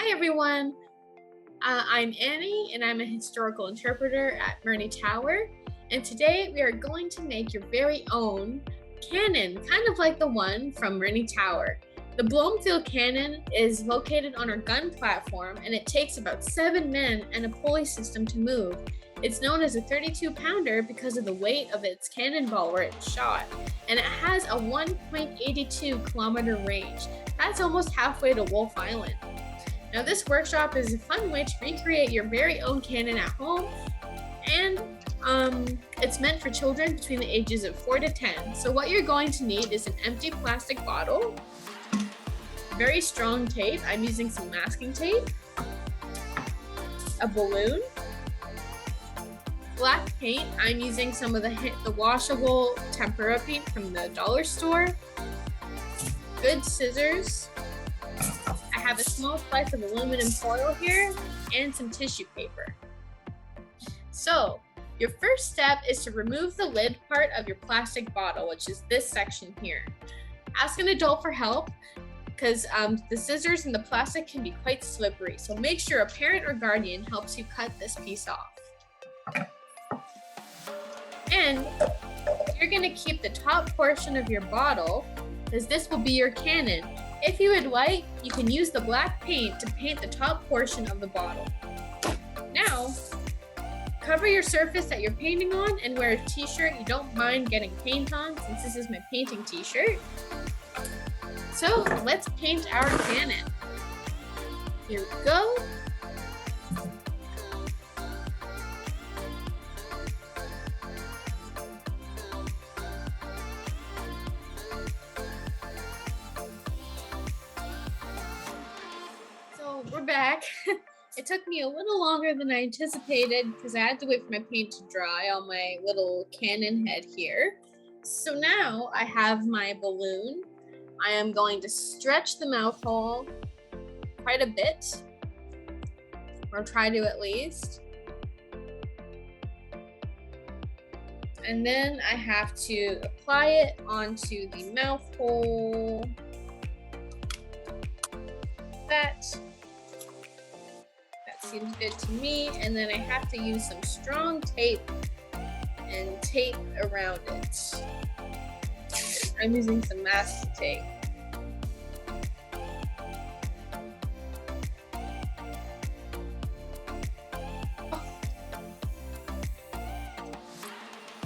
Hi everyone, I'm Annie and I'm a historical interpreter at Murney Tower, and today we are going to make your very own cannon, kind of like the one from Murney Tower. The Blomefield cannon is located on our gun platform and it takes about 7 men and a pulley system to move. It's known as a 32-pounder because of the weight of its cannonball where it's shot, and it has a 1.82 kilometer range. That's almost halfway to Wolf Island. Now this workshop is a fun way to recreate your very own cannon at home, and it's meant for children between the ages of 4 to 10. So what you're going to need is an empty plastic bottle, very strong tape, I'm using some masking tape, a balloon, black paint, I'm using some of the washable tempera paint from the dollar store, good scissors, I have a small slice of aluminum foil here, and some tissue paper. So, your first step is to remove the lid part of your plastic bottle, which is this section here. Ask an adult for help, because the scissors and the plastic can be quite slippery, so make sure a parent or guardian helps you cut this piece off. And you're going to keep the top portion of your bottle, because this will be your cannon. If you would like, you can use the black paint to paint the top portion of the bottle. Now, cover your surface that you're painting on and wear a t-shirt you don't mind getting paint on, since this is my painting t-shirt. So let's paint our cannon. Here we go. We're back. It took me a little longer than I anticipated because I had to wait for my paint to dry on my little cannon head here. So now I have my balloon. I am going to stretch the mouth hole quite a bit, or try to at least. And then I have to apply it onto the mouth hole. That seems good to me, and then I have to use some strong tape and tape around it. I'm using some masking tape.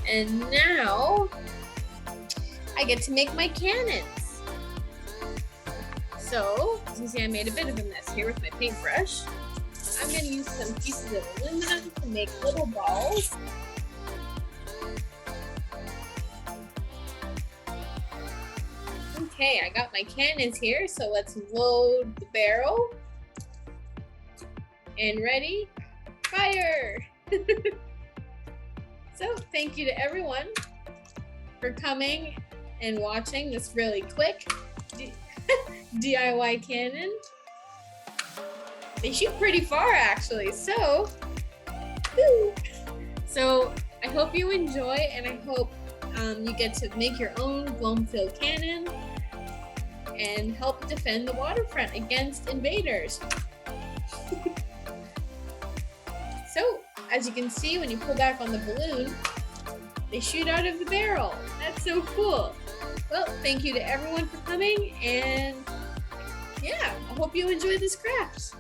And now I get to make my cannons. So, as you can see, I made a bit of a mess here with my paintbrush. I'm going to use some pieces of aluminum to make little balls. Okay, I got my cannons here, so let's load the barrel. And ready, fire! So, thank you to everyone for coming and watching this really quick DIY cannon. They shoot pretty far, actually, so I hope you enjoy, and I hope you get to make your own Blomefield cannon and help defend the waterfront against invaders. So, as you can see, when you pull back on the balloon, they shoot out of the barrel. That's so cool. Well, thank you to everyone for coming, and yeah, I hope you enjoy this craft.